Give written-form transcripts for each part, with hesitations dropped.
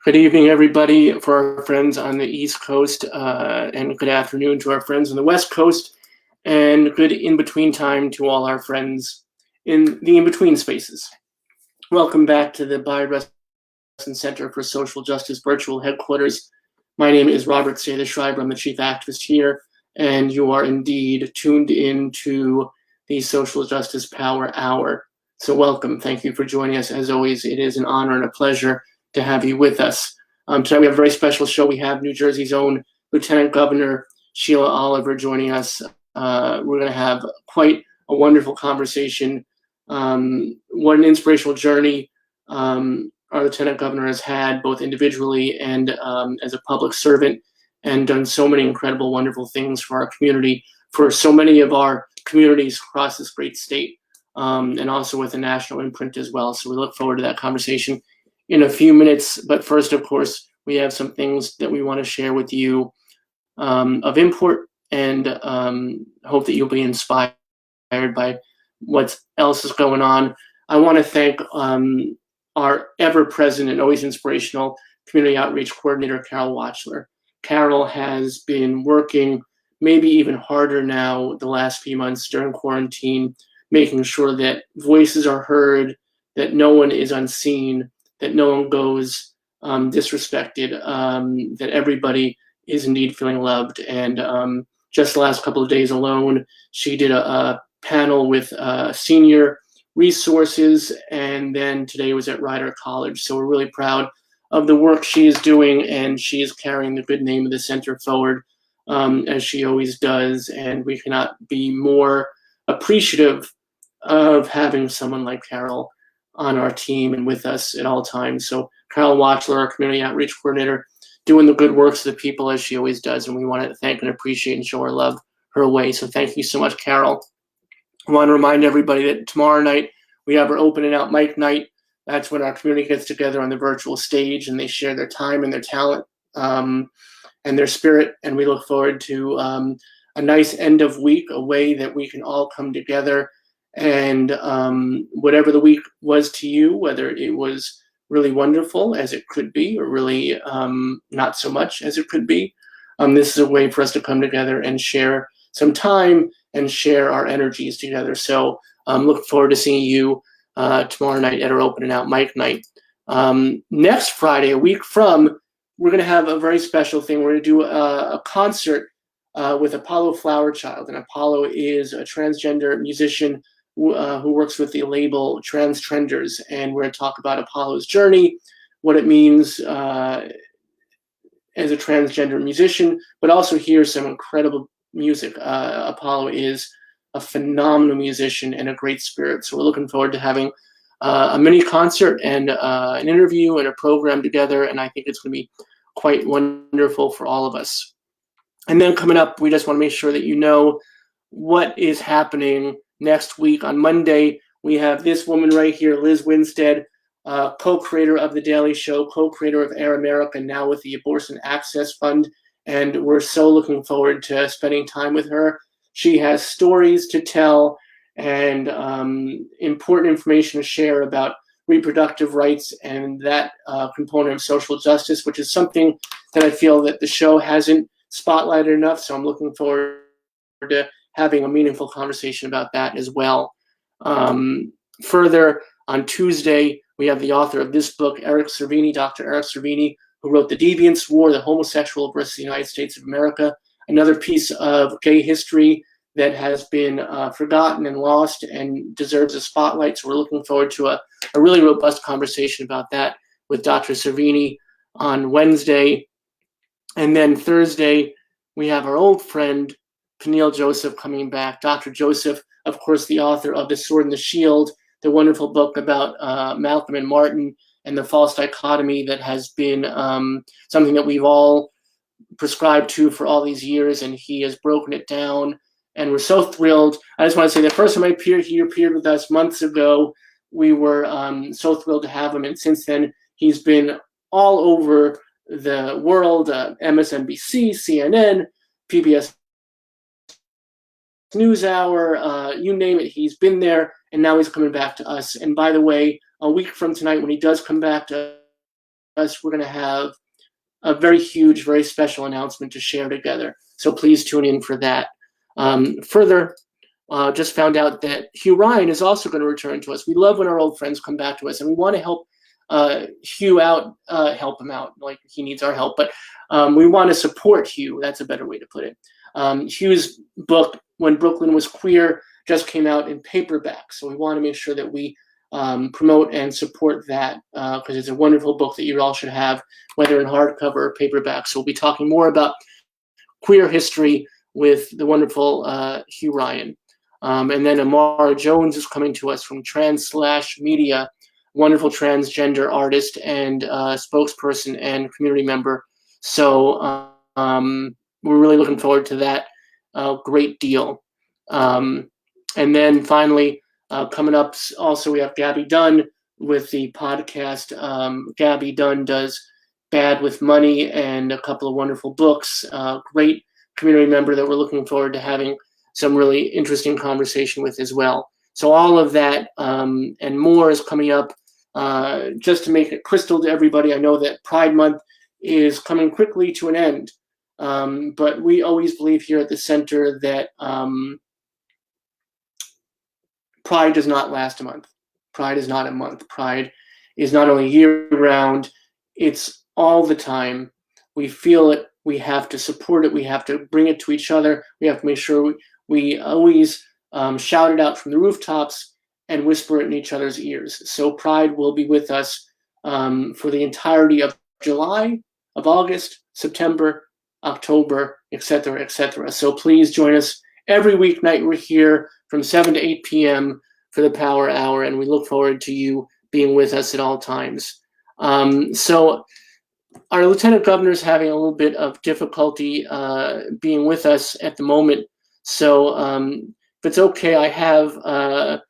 Good evening, everybody, for our friends on the East Coast, and good afternoon to our friends on the West Coast, and good in-between time to all our friends in the in-between spaces. Welcome back to the BRCSJ Center for Social Justice virtual headquarters. My name is Robert Schreiber. I'm the chief activist here, and you are indeed tuned in to the Social Justice Power Hour. So welcome. Thank you for joining us. As always, it is an honor and a pleasure to have you with us. Tonight we have a very special show. We have New Jersey's own Lieutenant Governor Sheila Oliver joining us. We're going to have quite a wonderful conversation. What an inspirational journey our Lieutenant Governor has had, both individually and as a public servant, and done so many incredible, wonderful things for our community, for so many of our communities across this great state, and also with a national imprint as well. So we look forward to that conversation in a few minutes. But first, of course, we have some things that we want to share with you of import, and hope that you'll be inspired by what else is going on. I want to thank our ever-present and always inspirational community outreach coordinator, Carol Watchler. Carol has been working maybe even harder now the last few months during quarantine, making sure that voices are heard, that no one is unseen, that no one goes disrespected, that everybody is indeed feeling loved. And just the last couple of days alone, she did a panel with senior resources, and then today was at Rider College. So we're really proud of the work she is doing, and she is carrying the good name of the center forward, as she always does. And we cannot be more appreciative of having someone like Carol on our team and with us at all times. So Carol Watchler, our community outreach coordinator, doing the good works of the people as she always does, and we want to thank and appreciate and show our love her way. So thank you so much, Carol. I want to remind everybody that tomorrow night we have our open and out mic night. That's when our community gets together on the virtual stage and they share their time and their talent and their spirit. And we look forward to a nice end of week, a way that we can all come together. And whatever the week was to you, whether it was really wonderful as it could be, or really not so much as it could be, this is a way for us to come together and share some time and share our energies together. So look forward to seeing you tomorrow night at our open and out mic night. Next Friday, a week from, we're going to have a very special thing. We're going to do a concert with Apollo Flowerchild. And Apollo is a transgender musician who works with the label Trans Trenders. And we're going to talk about Apollo's journey, what it means as a transgender musician, but also hear some incredible music. Apollo is a phenomenal musician and a great spirit. So we're looking forward to having a mini concert and an interview and a program together. And I think it's going to be quite wonderful for all of us. And then coming up, we just want to make sure that you know what is happening next week. On Monday, we have this woman right here, Liz Winstead, co-creator of The Daily Show, co-creator of Air America, now with the Abortion Access Fund. And we're so looking forward to spending time with her. She has stories to tell and important information to share about reproductive rights and that component of social justice, which is something that I feel that the show hasn't spotlighted enough. So I'm looking forward to having a meaningful conversation about that as well. Further, on Tuesday, we have the author of this book, Eric Cervini, Dr. Eric Cervini, who wrote The Deviance War, the Homosexual versus the United States of America, another piece of gay history that has been forgotten and lost and deserves a spotlight. So we're looking forward to a really robust conversation about that with Dr. Cervini on Wednesday. And then Thursday, we have our old friend, Peniel Joseph, coming back. Dr. Joseph, of course, the author of The Sword and the Shield, the wonderful book about Malcolm and Martin and the false dichotomy that has been something that we've all prescribed to for all these years, and he has broken it down, and we're so thrilled. I just want to say the first time he appeared with us months ago, we were so thrilled to have him, and since then he's been all over the world, MSNBC, CNN, PBS NewsHour, you name it, he's been there, and now he's coming back to us. And by the way, a week from tonight, when he does come back to we're going to have a very huge, very special announcement to share together. So please tune in for that. Further, just found out that Hugh Ryan is also going to return to us. We love when our old friends come back to us, and we want to help Hugh out, help him out, like he needs our help, but we want to support Hugh. That's a better way to put it. Hugh's book, When Brooklyn Was Queer, just came out in paperback, so we want to make sure that we promote and support that because it's a wonderful book that you all should have, whether in hardcover or paperback. So we'll be talking more about queer history with the wonderful Hugh Ryan. And then Amara Jones is coming to us from Trans/Media, wonderful transgender artist and spokesperson and community member. So we're really looking forward to that great deal. And then finally, coming up also, we have Gabby Dunn with the podcast. Gabby Dunn does Bad with Money and a couple of wonderful books. Great community member that we're looking forward to having some really interesting conversation with as well. So all of that and more is coming up. Just to make it crystal to everybody, I know that Pride Month is coming quickly to an end, but we always believe here at the center that Pride does not last a month. Pride is not a month. Pride is not only year-round, it's all the time. We feel it. We have to support it. We have to bring it to each other. We have to make sure we always shout it out from the rooftops and whisper it in each other's ears. So Pride will be with us for the entirety of July, of August, September, October, etc., etc. So please join us every weeknight. We're here from 7 to 8 p.m. for the Power Hour, and we look forward to you being with us at all times. So our Lieutenant Governor is having a little bit of difficulty being with us at the moment. So if it's okay, I have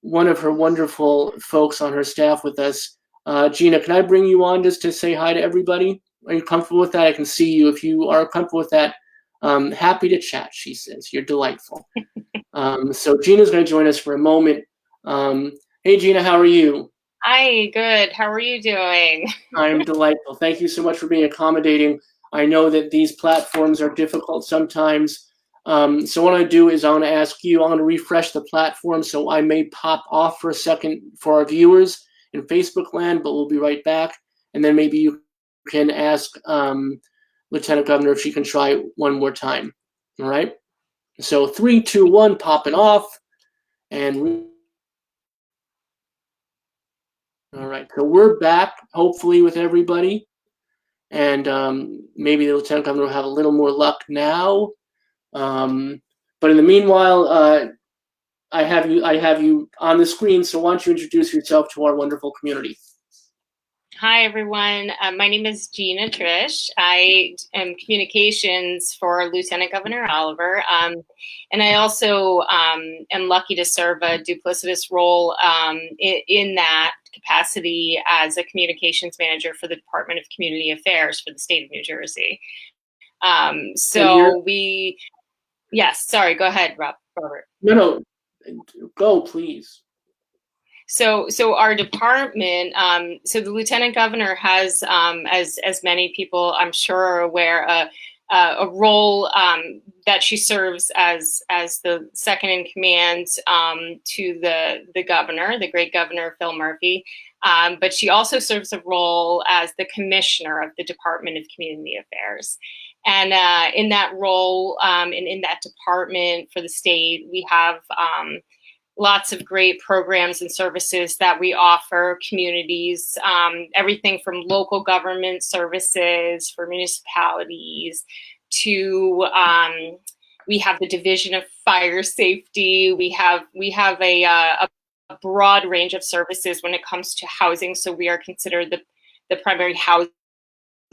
one of her wonderful folks on her staff with us. Gina, can I bring you on just to say hi to everybody? Are you comfortable with that? I can see you. If you are comfortable with that, happy to chat, she says. You're delightful. So Gina's going to join us for a moment. Hey, Gina, how are you? Hi, good. How are you doing? I'm delightful. Thank you so much for being accommodating. I know that these platforms are difficult sometimes. So what I do is I want to ask you, I want to refresh the platform, so I may pop off for a second for our viewers in Facebook land, but we'll be right back. And then maybe you can ask Lieutenant Governor if she can try one more time. All right? So 3, 2, 1, popping off. And all right, so we're back, hopefully, with everybody. And maybe the Lieutenant Governor will have a little more luck now. But in the meanwhile, I have you on the screen, so why don't you introduce yourself to our wonderful community? Hi, everyone. My name is Gina Trish. I am communications for Lieutenant Governor Oliver. And I also am lucky to serve a duplicitous role in that capacity as a communications manager for the Department of Community Affairs for the state of New Jersey. Yes, sorry, go ahead, Robert. No, go, please. So our department, so the Lieutenant Governor has, as many people I'm sure are aware, a role that she serves as the second in command to the governor, the great Governor Phil Murphy. But she also serves a role as the commissioner of the Department of Community Affairs. And in that role and in that department for the state, we have lots of great programs and services that we offer communities, everything from local government services for municipalities to we have the Division of Fire Safety. We have a broad range of services when it comes to housing. So we are considered the primary housing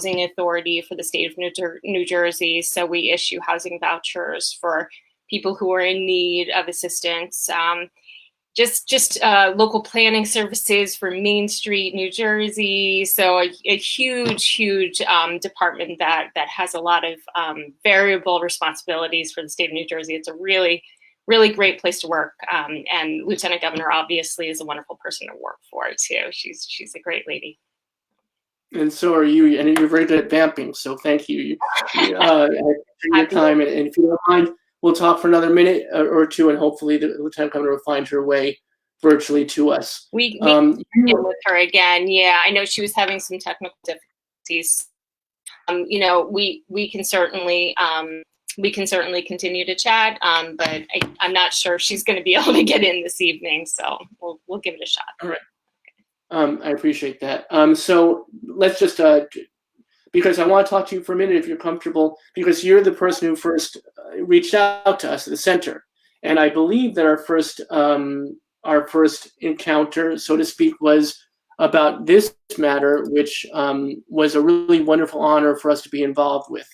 authority for the state of New Jersey. So we issue housing vouchers for people who are in need of assistance. Just local planning services for Main Street, New Jersey. So a huge department that has a lot of variable responsibilities for the state of New Jersey. It's a really great place to work. And Lieutenant Governor obviously is a wonderful person to work for too. She's a great lady. And so are you, and you're very good at vamping, so thank you. I appreciate your time, and if you don't mind, we'll talk for another minute or two, and hopefully the Lieutenant Governor will find her way virtually to us. We can get with her again. Yeah, I know she was having some technical difficulties. We can certainly continue to chat, but I'm not sure she's going to be able to get in this evening, so we'll give it a shot. All right. I appreciate that. So let's just, because I want to talk to you for a minute, if you're comfortable, because you're the person who first reached out to us at the center. And I believe that our first encounter, so to speak, was about this matter, which was a really wonderful honor for us to be involved with.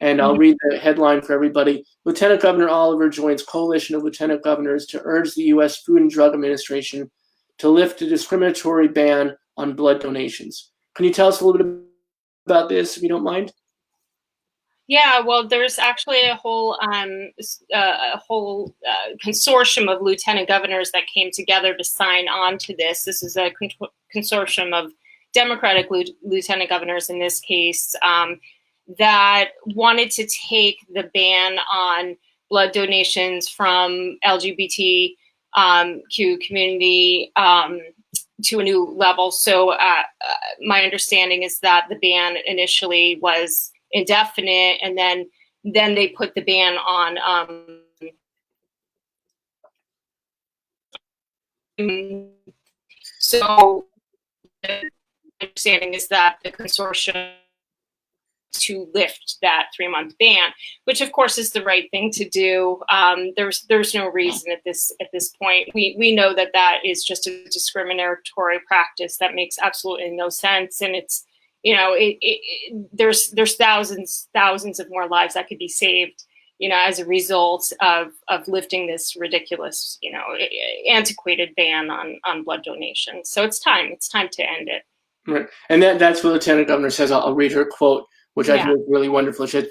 And I'll read the headline for everybody. Lieutenant Governor Oliver joins coalition of lieutenant governors to urge the U.S. Food and Drug Administration to lift a discriminatory ban on blood donations. Can you tell us a little bit about this, if you don't mind? Yeah, well, there's actually a whole consortium of lieutenant governors that came together to sign on to this. This is a consortium of Democratic lieutenant governors in this case that wanted to take the ban on blood donations from LGBTQ community to a new level. So my understanding is that the ban initially was indefinite, and then they put the ban on so the understanding is that the consortium to lift that 3-month ban, which of course is the right thing to do. There's no reason at this point. We know that is just a discriminatory practice that makes absolutely no sense, and it's there's thousands of more lives that could be saved, as a result of lifting this ridiculous, antiquated ban on blood donation. So it's time to end it. Right, and that's what Lieutenant Governor says. I'll read her quote, which I think is really wonderful. She said,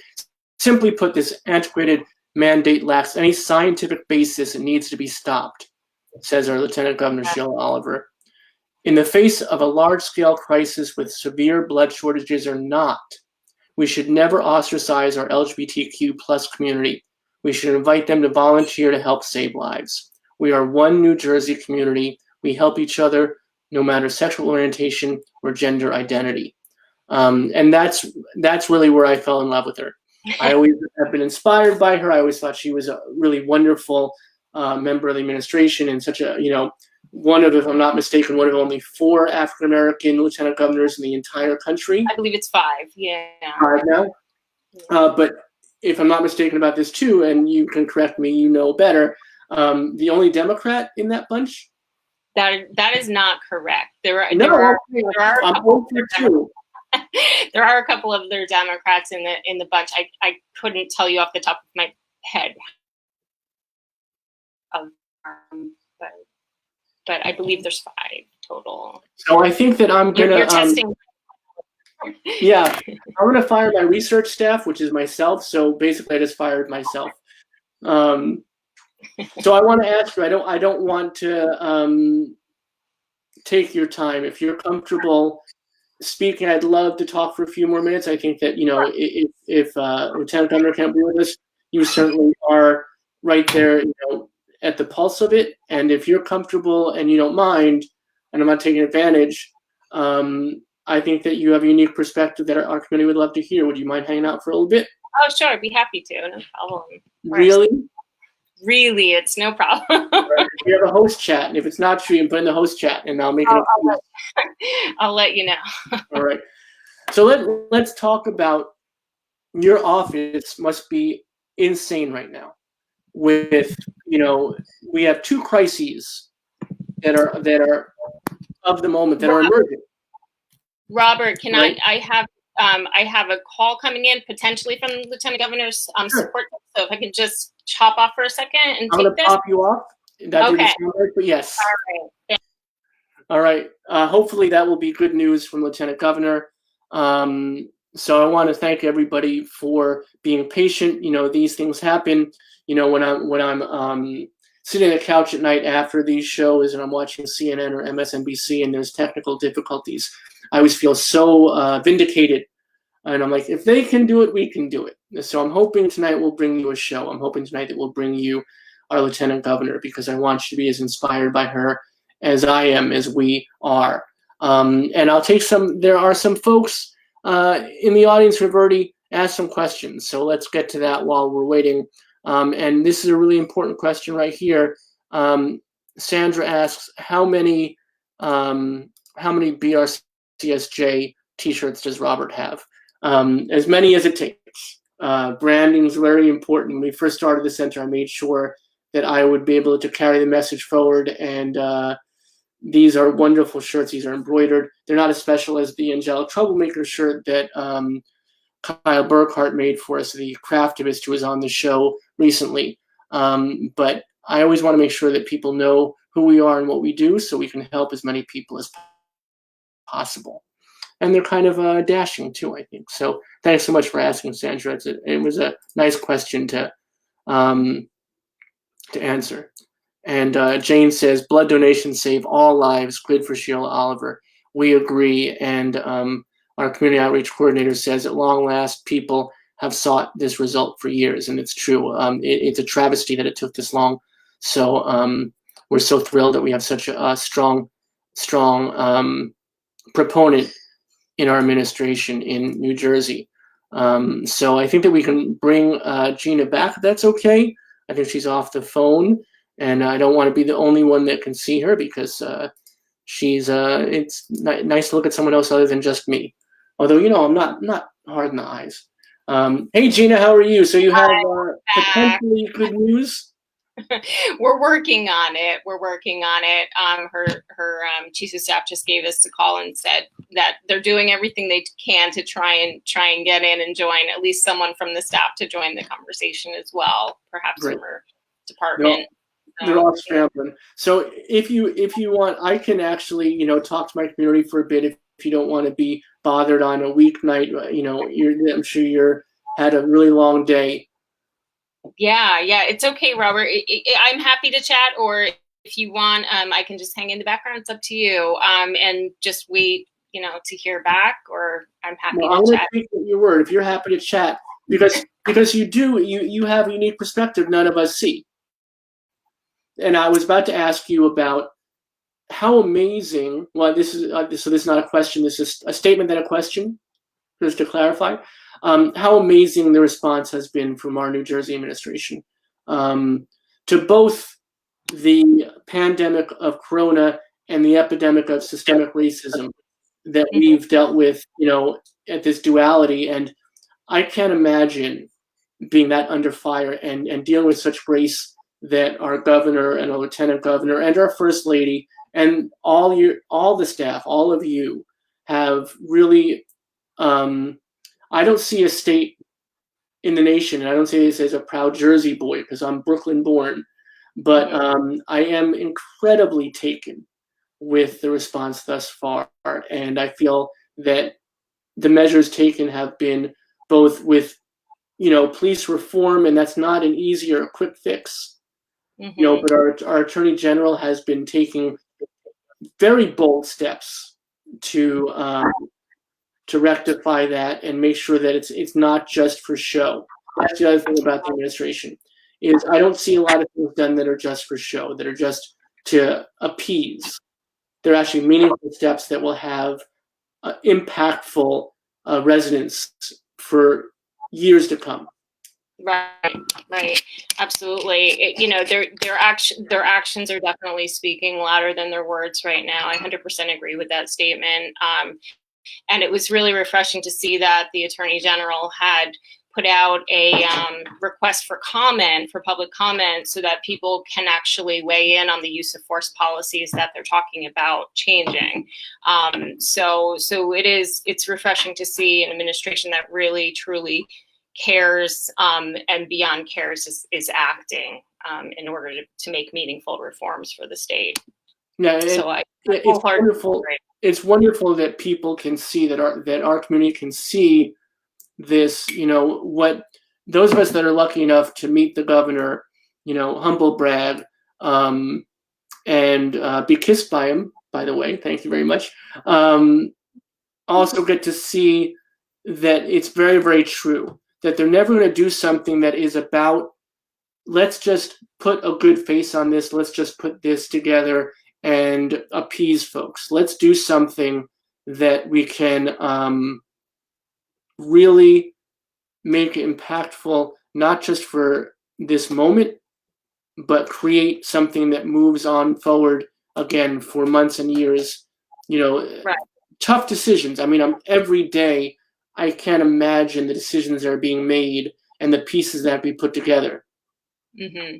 simply put, this antiquated mandate lacks any scientific basis and needs to be stopped, says our Lieutenant Governor Sheila Oliver. In the face of a large-scale crisis with severe blood shortages or not, we should never ostracize our LGBTQ plus community. We should invite them to volunteer to help save lives. We are one New Jersey community. We help each other no matter sexual orientation or gender identity. And that's really where I fell in love with her. I always have been inspired by her. I always thought she was a really wonderful member of the administration, and such a, one of, if I'm not mistaken, one of only 4 African-American lieutenant governors in the entire country. I believe it's 5, yeah. 5 now. But if I'm not mistaken about this too, and you can correct me, you know better, the only Democrat in that bunch? That is not correct. There are a couple of other Democrats in the bunch. I couldn't tell you off the top of my head. But I believe there's 5 total. So I think that I'm gonna. You're testing. Yeah, I'm gonna fire my research staff, which is myself. So basically, I just fired myself. So I want to ask you. I don't want to take your time. If you're comfortable speaking, I'd love to talk for a few more minutes. I think that if Lieutenant Governor can't be with us, you certainly are right there, at the pulse of it. And if you're comfortable and you don't mind, and I'm not taking advantage, I think that you have a unique perspective that our community would love to hear. Would you mind hanging out for a little bit? Oh, sure. I'd be happy to. No problem. Really? Really, it's no problem. We have a host chat, and if it's not true, you can put in the host chat, and I'll make it. I'll let you know. All right. So let's talk about your office. Must be insane right now. With we have 2 crises that are of the moment that are emerging. Robert, can right? I have a call coming in potentially from Lieutenant Governor's support. So if I could just chop off for a second and I'm going to pop you off. That okay. But yes. All right. All right. Hopefully that will be good news from Lieutenant Governor. So I want to thank everybody for being patient. These things happen. When I'm sitting on the couch at night after these shows and I'm watching CNN or MSNBC and there's technical difficulties. I always feel so vindicated. And I'm like, if they can do it, we can do it. So I'm hoping tonight we'll bring you a show. I'm hoping tonight that we'll bring you our Lieutenant Governor, because I want you to be as inspired by her as I am, as we are. And I'll take there are some folks in the audience who have already asked some questions. So let's get to that while we're waiting. And this is a really important question right here. Sandra asks, how many BRCSJ t-shirts does Robert have? As many as it takes. Branding is very important. When we first started the center, I made sure that I would be able to carry the message forward. And these are wonderful shirts. These are embroidered. They're not as special as the Angelic Troublemaker shirt that Kyle Burkhart made for us, the craftivist who was on the show recently. But I always want to make sure that people know who we are and what we do, so we can help as many people as possible. And they're kind of dashing too, I think. So thanks so much for asking, Sandra. It was a nice question to answer. And Jane says, blood donations save all lives. Good for Sheila Oliver. We agree. And our community outreach coordinator says, at long last, people have sought this result for years. And it's true. It's a travesty that it took this long. So we're so thrilled that we have such a strong proponent in our administration in New Jersey. So I think that we can bring Gina back, if that's okay. I think she's off the phone, and I don't want to be the only one that can see her, because it's nice to look at someone else other than just me. Although, I'm not hard in the eyes. Hey, Gina, how are you? So you have potentially good news? We're working on it. Her chief of staff just gave us a call and said that they're doing everything they can to try and get in and join at least someone from the staff to join the conversation as well, perhaps from her department. They're all scrambling. So if you want, I can actually talk to my community for a bit if you don't want to be bothered on a weeknight. I'm sure you're had a really long day. Yeah, it's okay, Robert. I'm happy to chat, or if you want, I can just hang in the background. It's up to you. And just wait, to hear back, or I'm happy to chat. I'm going to take your word if you're happy to chat, because you have a unique perspective none of us see. And I was about to ask you about how amazing. Well, this is not a question. This is a statement, then a question, just to clarify. How amazing the response has been from our New Jersey administration to both the pandemic of corona and the epidemic of systemic racism that we've dealt with, at this duality. And I can't imagine being that under fire and dealing with such grace that our governor and our lieutenant governor and our first lady and all the staff, all of you have really. I don't see a state in the nation, and I don't say this as a proud Jersey boy because I'm Brooklyn born, but I am incredibly taken with the response thus far. And I feel that the measures taken have been both with, police reform, and that's not an easy or a quick fix, but our Attorney General has been taking very bold steps to rectify that and make sure that it's not just for show. That's the other thing about the administration is I don't see a lot of things done that are just for show, that are just to appease. They're actually meaningful steps that will have impactful resonance for years to come. Right. Absolutely. Their actions are definitely speaking louder than their words right now. I 100% agree with that statement. And it was really refreshing to see that the Attorney General had put out a request for public comment, so that people can actually weigh in on the use of force policies that they're talking about changing. So it's refreshing to see an administration that really, truly cares, and beyond cares is acting in order to make meaningful reforms for the state. Yeah, it's wonderful. It's wonderful that people can see that our community can see this. What those of us that are lucky enough to meet the governor, humble brag, and be kissed by him. By the way, thank you very much. also get to see that it's very, very true, that they're never going to do something that is about, let's just put a good face on this, let's just put this together and appease folks. Let's do something that we can really make impactful, not just for this moment, but create something that moves on forward again for months and years. You know, Right. tough decisions. I mean, every day I can't imagine the decisions that are being made and the pieces that have to be put together. Mm-hmm.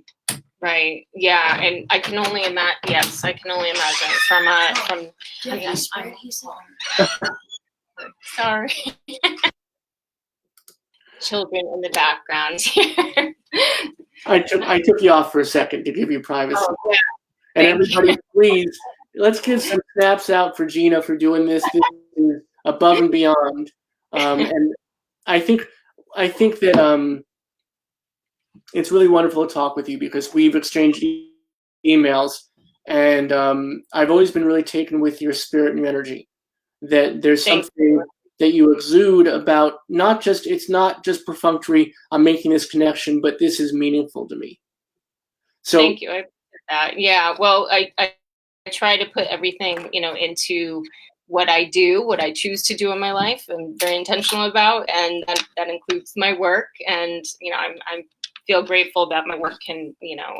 Right. Yeah. And I can only imagine. Yes, I can only imagine from. Sorry. Children in the background here. I took you off for a second to give you privacy. Oh, yeah. And everybody, please, let's give some snaps out for Gina for doing this. This is above and beyond. And I think that it's really wonderful to talk with you because we've exchanged emails, and I've always been really taken with your spirit and your energy. That there's something that you exude about, it's not just perfunctory, I'm making this connection, but this is meaningful to me. So thank you. I appreciate that. Yeah. Well, I try to put everything, into what I do, what I choose to do in my life. I'm very intentional about, and that includes my work. And, I feel grateful that my work can,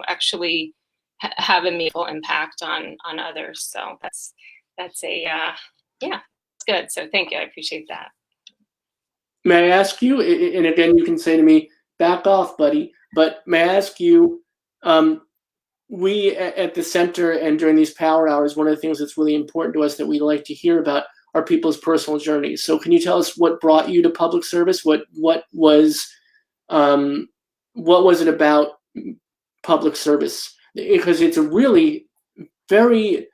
actually have a meaningful impact on others. So that's it's good. So thank you. I appreciate that. may I ask you, and again, you can say to me, back off, buddy, but may I ask you, we at the center and during these power hours, one of the things that's really important to us that we like to hear about are people's personal journeys. So can you tell us what brought you to public service? What was it about public service? Because it's a really very,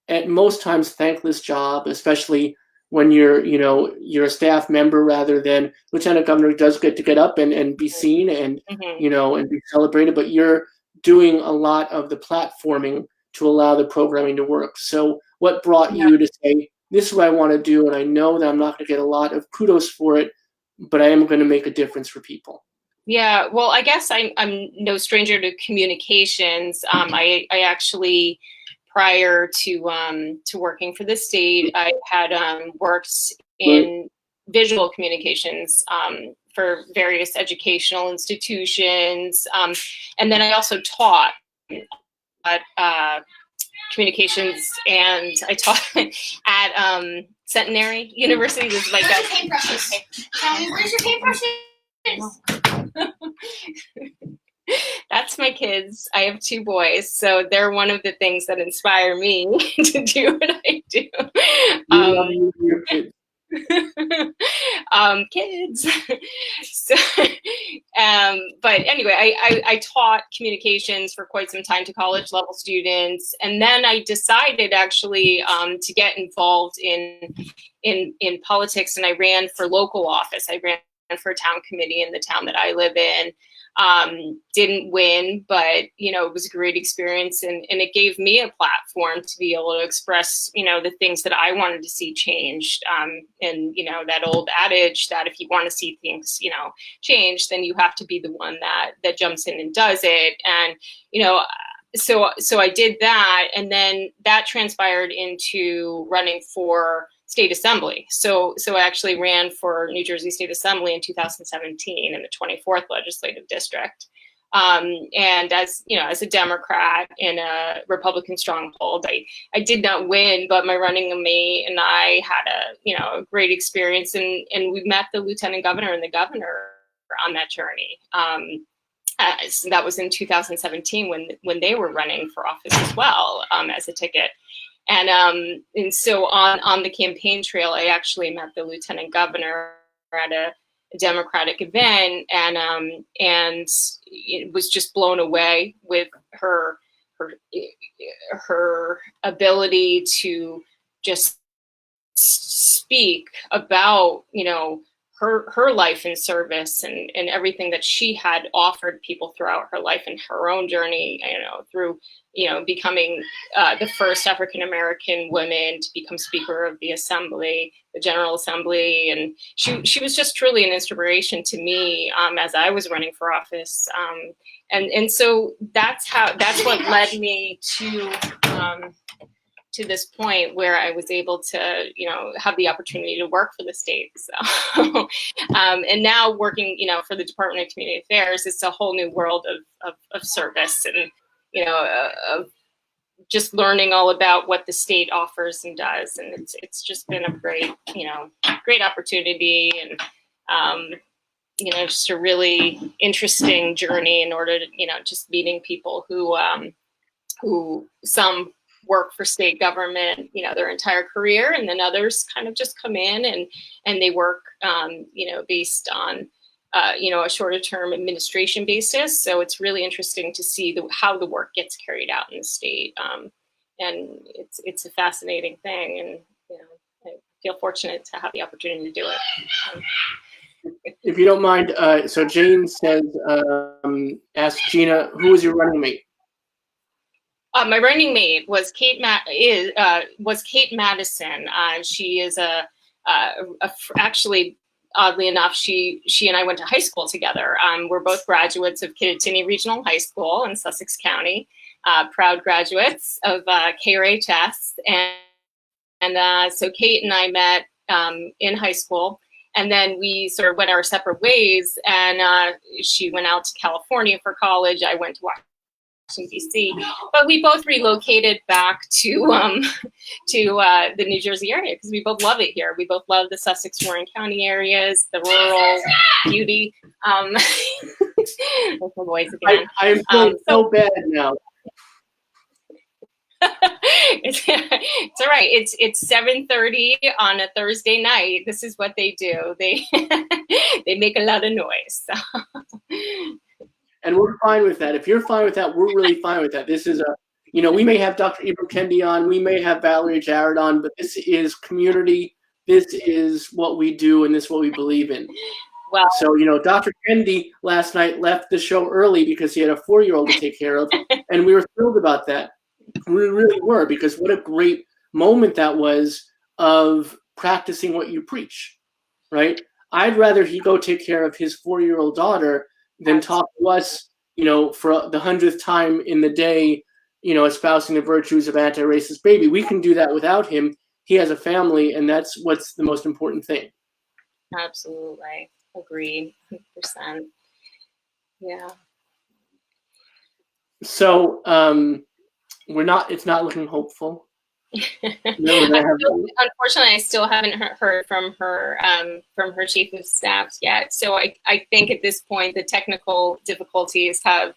at most times, thankless job, especially when you're a staff member rather than lieutenant governor does get to get up and be seen and and be celebrated, but you're doing a lot of the platforming to allow the programming to work. So what brought you to say, this is what I want to do, and I know that I'm not going to get a lot of kudos for it, but I am going to make a difference for people? Yeah, well, I guess I'm no stranger to communications. I actually, prior to working for the state, I had worked in visual communications for various educational institutions, and then I also taught at communications, and I taught at Centenary University. This is like Where's your paintbrushes? Where's your paintbrushes? That's my kids. I have 2 boys, so they're one of the things that inspire me to do what I do. Kids. So, but anyway, I taught communications for quite some time to college level students, and then I decided actually to get involved in politics, and I ran for local office. I ran for a town committee in the town that I live in. Didn't win, but it was a great experience, and it gave me a platform to be able to express the things that I wanted to see changed, and that old adage that if you want to see things change, then you have to be the one that jumps in and does it. And so I did that, and then that transpired into running for state assembly. So I actually ran for New Jersey State Assembly in 2017 in the 24th legislative district. And as a Democrat in a Republican stronghold, I did not win, but my running mate and I had a great experience, and we met the lieutenant governor and the governor on that journey. So that was in 2017 when they were running for office as well, as a ticket. And so on the campaign trail, I actually met the lieutenant governor at a Democratic event, and it was just blown away with her ability to just speak about her life in service and everything that she had offered people throughout her life and her own journey, through, becoming the first African-American woman to become Speaker of the Assembly, the General Assembly. And she was just truly an inspiration to me as I was running for office. And so that's what led me to this point where I was able to, have the opportunity to work for the state. So, and now working, for the Department of Community Affairs, it's a whole new world of service and, of just learning all about what the state offers and does. And it's just been a great, great opportunity and, just a really interesting journey in order to, just meeting people who some work for state government, their entire career, and then others kind of just come in and they work, based on, a shorter term administration basis. So it's really interesting to see how the work gets carried out in the state. And it's a fascinating thing. And, I feel fortunate to have the opportunity to do it. If you don't mind, so Jane says, ask Gina, who was your running mate? My running mate was Kate Madison. She is actually, oddly enough, she and I went to high school together. We're both graduates of Kittatinny Regional High School in Sussex County, proud graduates of KRHS. And so Kate and I met in high school. And then we sort of went our separate ways. And she went out to California for college. I went to Washington, D.C., but we both relocated back to the New Jersey area because we both love it here. We both love the Sussex Warren County areas, the rural beauty. That's my voice again. I'm feeling so bad now. It's all right. It's 7:30 on a Thursday night. This is what they do. They make a lot of noise. So. And we're fine with that. If you're fine with that, we're really fine with that. This is we may have Dr. Ibram Kendi on, we may have Valerie Jarrett on, but this is community. This is what we do, and this is what we believe in. Well, so, Dr. Kendi last night left the show early because he had a 4-year-old to take care of, and we were thrilled about that. We really were, because what a great moment that was of practicing what you preach, right? I'd rather he go take care of his 4-year-old daughter than talk to us, for the 100th time in the day, espousing the virtues of anti-racist baby. We can do that without him. He has a family, and that's what's the most important thing. Absolutely. Agreed. 100%. Yeah. So it's not looking hopeful. Unfortunately, I still haven't heard from her chief of staff yet. So I think at this point the technical difficulties have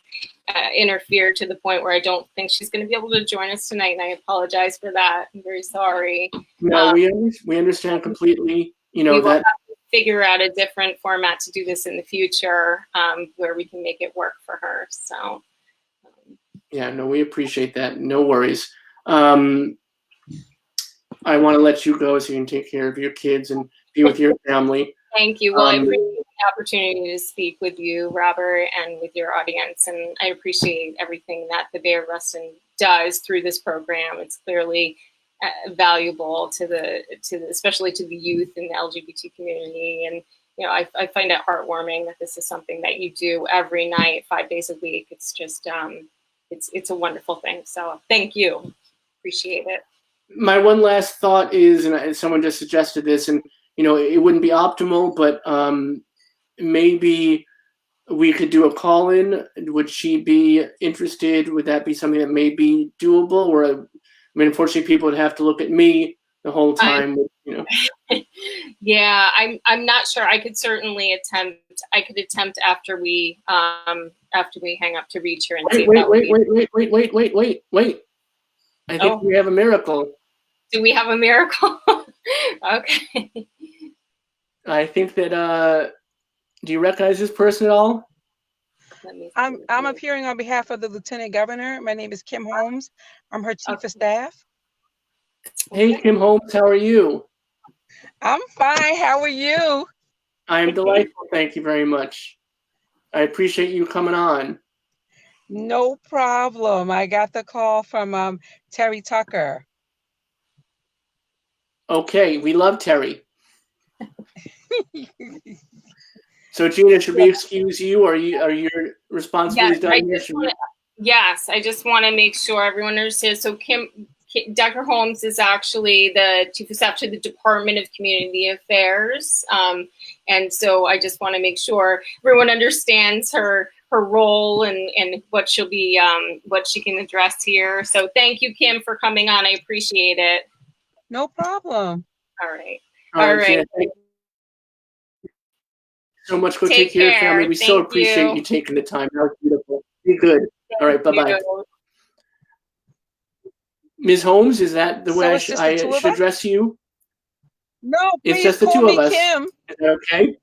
interfered to the point where I don't think she's going to be able to join us tonight, and I apologize for that. I'm very sorry. No, we understand completely. We will have to figure out a different format to do this in the future, where we can make it work for her. So. Yeah, no, we appreciate that. No worries. I want to let you go so you can take care of your kids and be with your family. Thank you. Well, I appreciate the opportunity to speak with you, Robert, and with your audience. And I appreciate everything that the Bay of Ruston does through this program. It's clearly valuable to especially to the youth and the LGBT community. And I find it heartwarming that this is something that you do every night, 5 days a week. It's just it's a wonderful thing. So thank you. Appreciate it. My one last thought is, and someone just suggested this, and it wouldn't be optimal, but maybe we could do a call-in. Would she be interested? Would that be something that may be doable? Or, unfortunately, people would have to look at me the whole time. Yeah, I'm not sure. I could certainly attempt. I could attempt after we hang up to reach her and see. Wait. I think we have a miracle. Do we have a miracle? Okay. I think that, do you recognize this person at all? I'm appearing on behalf of the Lieutenant Governor. My name is Kim Holmes. I'm her Chief of Staff. Hey, Kim Holmes, how are you? I'm fine. How are you? I am delightful. Thank you very much. I appreciate you coming on. No problem. I got the call from Terry Tucker. Okay, we love Terry. So Gina, should we excuse you? Are your responsibilities done here? Yes, I just want to make sure everyone understands. So Dr. Holmes is actually the Chief of Staff to the Department of Community Affairs. And so I just want to make sure everyone understands her role and what she'll be, what she can address here. So thank you, Kim, for coming on. I appreciate it. No problem. All right. All right. Gina, thank you so much. Go take care of your family. We so appreciate you taking the time. That was beautiful. Be good. All right. Bye-bye. Ms. Holmes, is that the way I should address you? No, please, it's just the two of us. Kim. Is that okay?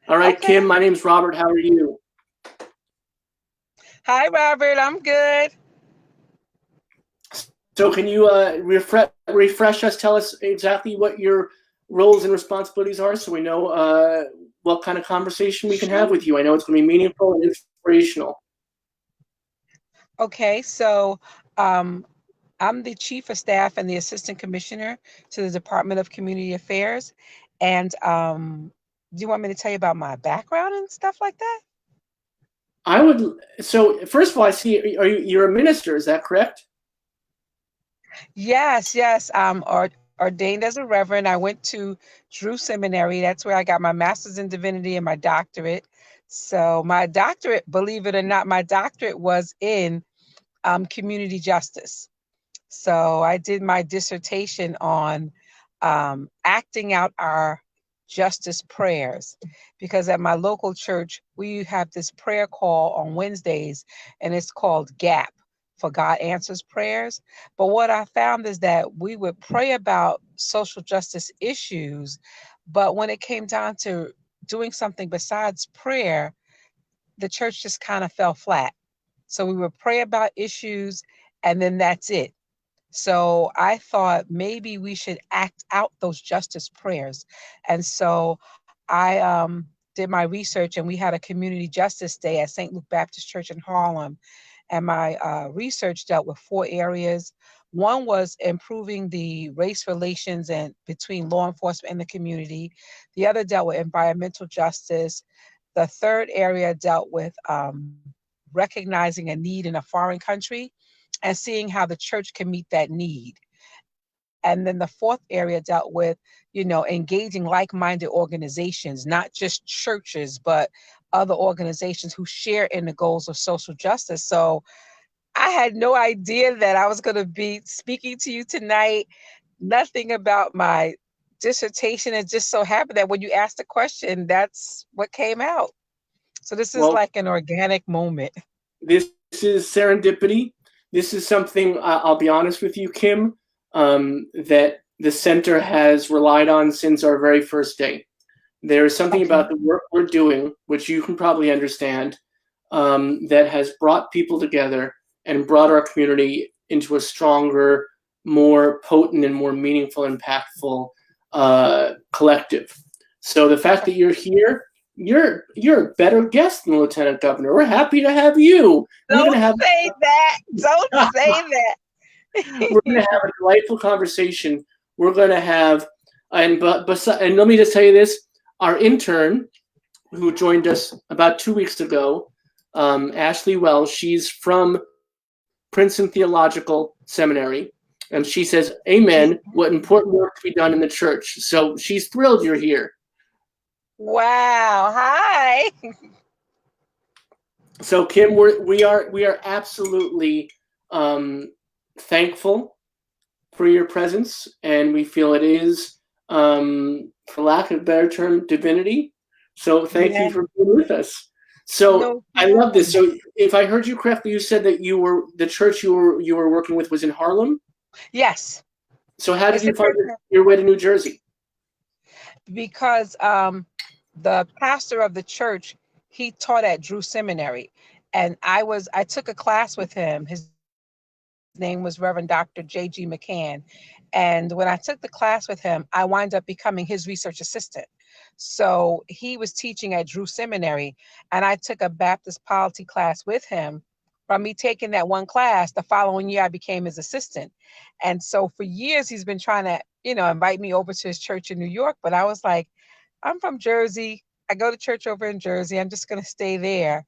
All right, okay. Kim, my name's Robert. How are you? Hi, Robert. I'm good. So can you refresh us, tell us exactly what your roles and responsibilities are so we know what kind of conversation we can have with you? I know it's going to be meaningful and inspirational. Okay, so I'm the Chief of Staff and the Assistant Commissioner to the Department of Community Affairs. And do you want me to tell you about my background and stuff like that? I would. So first of all, I see you're a minister. Is that correct? Yes. Ordained as a reverend. I went to Drew Seminary. That's where I got my master's in divinity and my doctorate. So my doctorate, believe it or not, my doctorate was in community justice. So I did my dissertation on acting out our justice prayers, because at my local church, we have this prayer call on Wednesdays, and it's called GAP, for God Answers Prayers. But what I found is that we would pray about social justice issues, but when it came down to doing something besides prayer, the church just kind of fell flat. So we would pray about issues, and then that's it. So I thought maybe we should act out those justice prayers. And so I did my research, and we had a community justice day at St. Luke Baptist Church in Harlem. And my research dealt with 4 areas. One was improving the race relations and between law enforcement and the community. The other dealt with environmental justice. The third area dealt with recognizing a need in a foreign country and seeing how the church can meet that need. And then the fourth area dealt with, engaging like-minded organizations, not just churches, but other organizations who share in the goals of social justice. So I had no idea that I was going to be speaking to you tonight. Nothing about my dissertation. It just so happened that when you asked the question, that's what came out. So this is like an organic moment. This is serendipity. This is something, I'll be honest with you, Kim, that the center has relied on since our very first day. There is something about the work we're doing, which you can probably understand, that has brought people together and brought our community into a stronger, more potent, and more meaningful, impactful collective. So the fact that you're here, you're a better guest than the Lieutenant Governor. We're happy to have you. Don't say that. Don't say that. We're going to have a delightful conversation. We're going to have, and let me just tell you this, our intern who joined us about 2 weeks ago, Ashley Wells, she's from Princeton Theological Seminary, and she says, amen, what important work to be done in the church. So she's thrilled you're here. Wow. Hi. So Kim, we are absolutely thankful for your presence, and we feel it is, for lack of a better term, divinity. So thank you for being with us. So I love this. So if I heard you correctly, you said that the church you were working with was in Harlem? Yes. So how did you find your way to New Jersey? Because the pastor of the church, he taught at Drew Seminary, and I took a class with him. His name was Reverend Dr. J.G. McCann. And when I took the class with him, I wound up becoming his research assistant. So he was teaching at Drew Seminary, and I took a Baptist polity class with him. From me taking that one class, the following year I became his assistant. And so for years he's been trying to, invite me over to his church in New York. But I was like, I'm from Jersey. I go to church over in Jersey. I'm just going to stay there.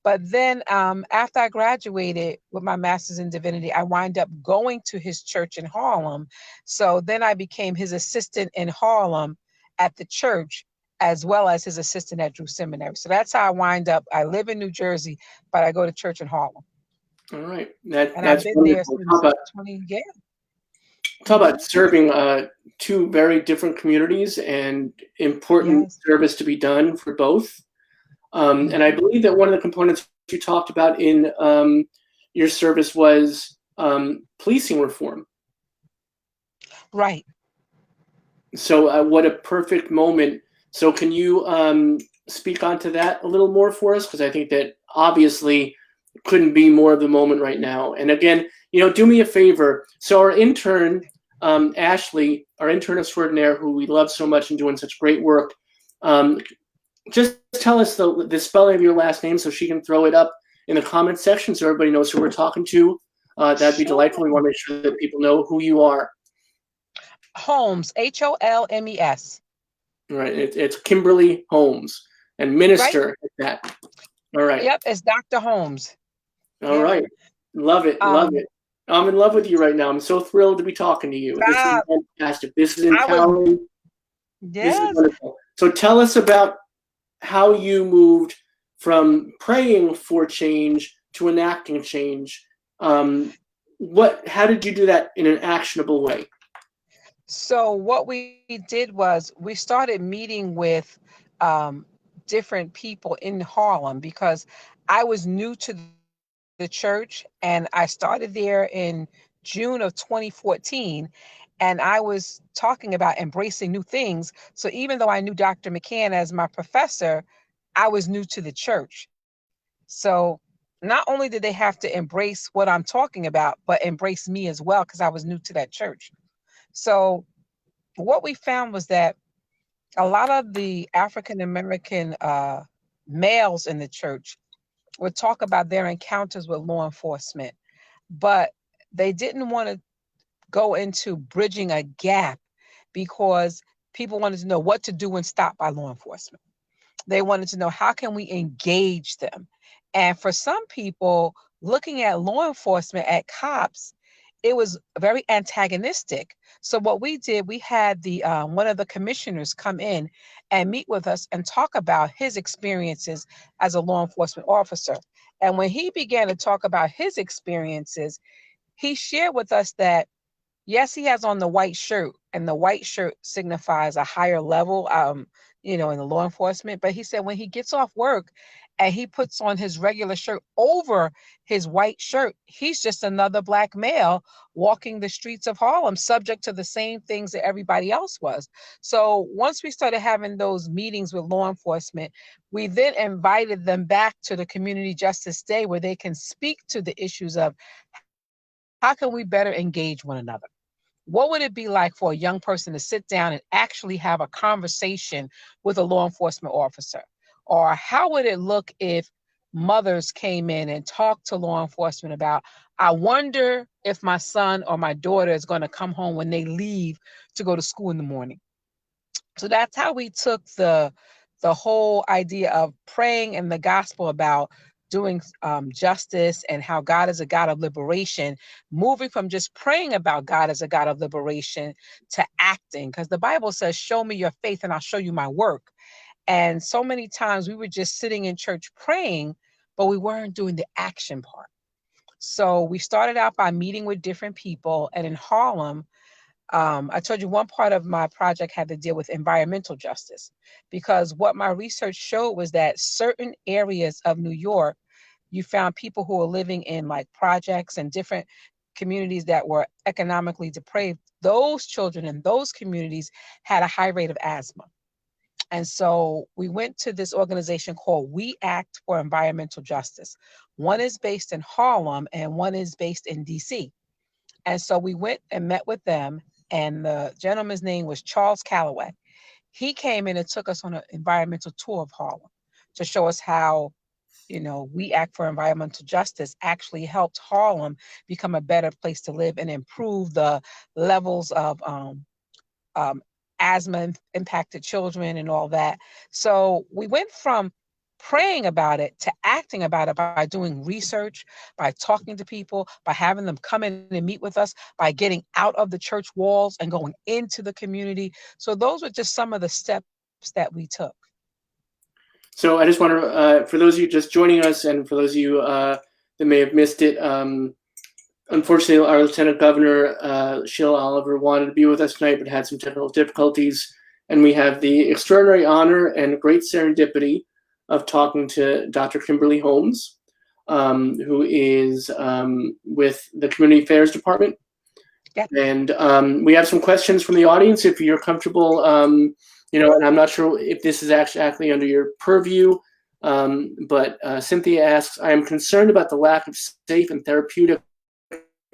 But then after I graduated with my master's in divinity, I wind up going to his church in Harlem. So then I became his assistant in Harlem at the church, as well as his assistant at Drew Seminary. So that's how I wind up. I live in New Jersey, but I go to church in Harlem. All right. And That's I've been wonderful. there since 20 years. Talk about serving two very different communities and important Yes. service to be done for both. And I believe that one of the components you talked about in your service was policing reform. Right. So what a perfect moment. So can you speak onto that a little more for us? Because I think that obviously couldn't be more of the moment right now. And again, do me a favor. So our intern, Ashley, our intern extraordinaire, who we love so much and doing such great work, just tell us the spelling of your last name so she can throw it up in the comment section so everybody knows who we're talking to. That'd be delightful. We want to make sure that people know who you are. Holmes, Holmes. All right. It's Kimberly Holmes, and minister at that. All right. Yep, it's Dr. Holmes. All right. Love it. Love it. I'm in love with you right now. I'm so thrilled to be talking to you. This is fantastic. This is empowering. Yes. This is wonderful. So tell us about how you moved from praying for change to enacting change. How did you do that in an actionable way? So what we did was we started meeting with different people in Harlem because I was new to the church, and I started there in June of 2014, and I was talking about embracing new things. So even though I knew Dr. McCann as my professor, I was new to the church. So not only did they have to embrace what I'm talking about, but embrace me as well, because I was new to that church. So what we found was that a lot of the African American males in the church would talk about their encounters with law enforcement, but they didn't want to go into bridging a gap because people wanted to know what to do when stopped by law enforcement. They wanted to know, how can we engage them? And for some people, looking at law enforcement, at cops, it was very antagonistic. So what we did, we had the one of the commissioners come in and meet with us and talk about his experiences as a law enforcement officer. And when he began to talk about his experiences, he shared with us that, yes, he has on the white shirt, and the white shirt signifies a higher level, in the law enforcement. But he said when he gets off work and he puts on his regular shirt over his white shirt, he's just another Black male walking the streets of Harlem, subject to the same things that everybody else was. So once we started having those meetings with law enforcement, we then invited them back to the Community Justice Day, where they can speak to the issues of how can we better engage one another? What would it be like for a young person to sit down and actually have a conversation with a law enforcement officer? Or how would it look if mothers came in and talked to law enforcement about, I wonder if my son or my daughter is going to come home when they leave to go to school in the morning? So that's how we took the whole idea of praying in the gospel about doing justice, and how God is a God of liberation, moving from just praying about God as a God of liberation to acting. Because the Bible says, show me your faith and I'll show you my work. And so many times we were just sitting in church praying, but we weren't doing the action part. So we started out by meeting with different people. And in Harlem, I told you one part of my project had to deal with environmental justice, because what my research showed was that certain areas of New York, you found people who were living in like projects and different communities that were economically depraved. Those children in those communities had a high rate of asthma. And so we went to this organization called We Act for Environmental Justice. One is based in Harlem and one is based in DC. And so we went and met with them, and the gentleman's name was Charles Calloway. he came in and took us on an environmental tour of Harlem to show us how, We Act for Environmental Justice actually helped Harlem become a better place to live and improve the levels of um, asthma impacted children and all that. So we went from praying about it to acting about it by doing research, by talking to people, by having them come in and meet with us, by getting out of the church walls and going into the community. So those were just some of the steps that we took. So I just want to, for those of you just joining us, and for those of you that may have missed it, unfortunately, our Lieutenant Governor, Sheila Oliver, wanted to be with us tonight, but had some technical difficulties. And we have the extraordinary honor and great serendipity of talking to Dr. Kimberly Holmes, who is with the Community Affairs Department. Yep. And we have some questions from the audience, if you're comfortable, and I'm not sure if this is actually under your purview, but Cynthia asks, I am concerned about the lack of safe and therapeutic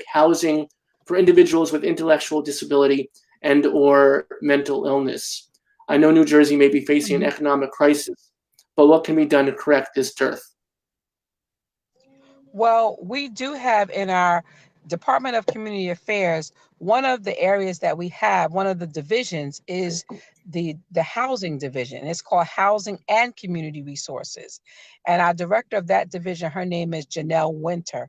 housing for individuals with intellectual disability and or mental illness. I know New Jersey may be facing an economic crisis, but what can be done to correct this dearth? Well, we do have in our Department of Community Affairs, one of the areas that we have, one of the divisions is the housing division. It's called Housing and Community Resources. And our director of that division, her name is Janelle Winter.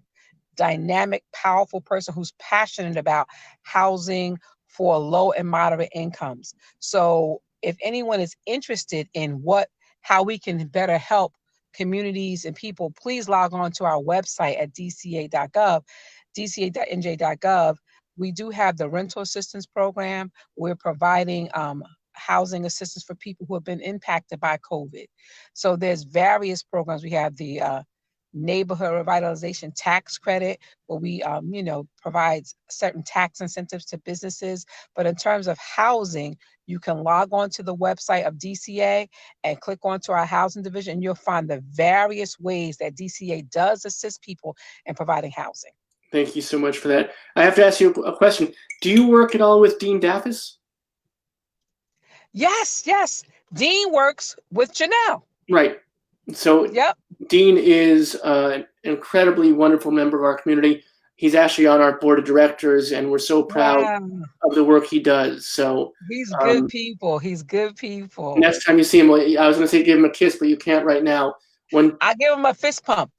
Dynamic, powerful person who's passionate about housing for low and moderate incomes. So if anyone is interested in how we can better help communities and people, please log on to our website at dca.gov, dca.nj.gov. We do have the rental assistance program. We're providing housing assistance for people who have been impacted by COVID. So there's various programs. We have the neighborhood revitalization tax credit, where we provide certain tax incentives to businesses. But in terms of housing, you can log on to the website of DCA and click onto our housing division, and you'll find the various ways that DCA does assist people in providing housing. Thank you so much for that. I have to ask you a question. Do you work at all with Dean Daffis? Yes. Dean works with Janelle. Right. So yep. Dean is an incredibly wonderful member of our community. He's actually on our board of directors, and we're so proud of the work he does. So he's good people. He's good people. Next time you see him, I was going to say give him a kiss, but you can't right now. I give him a fist pump.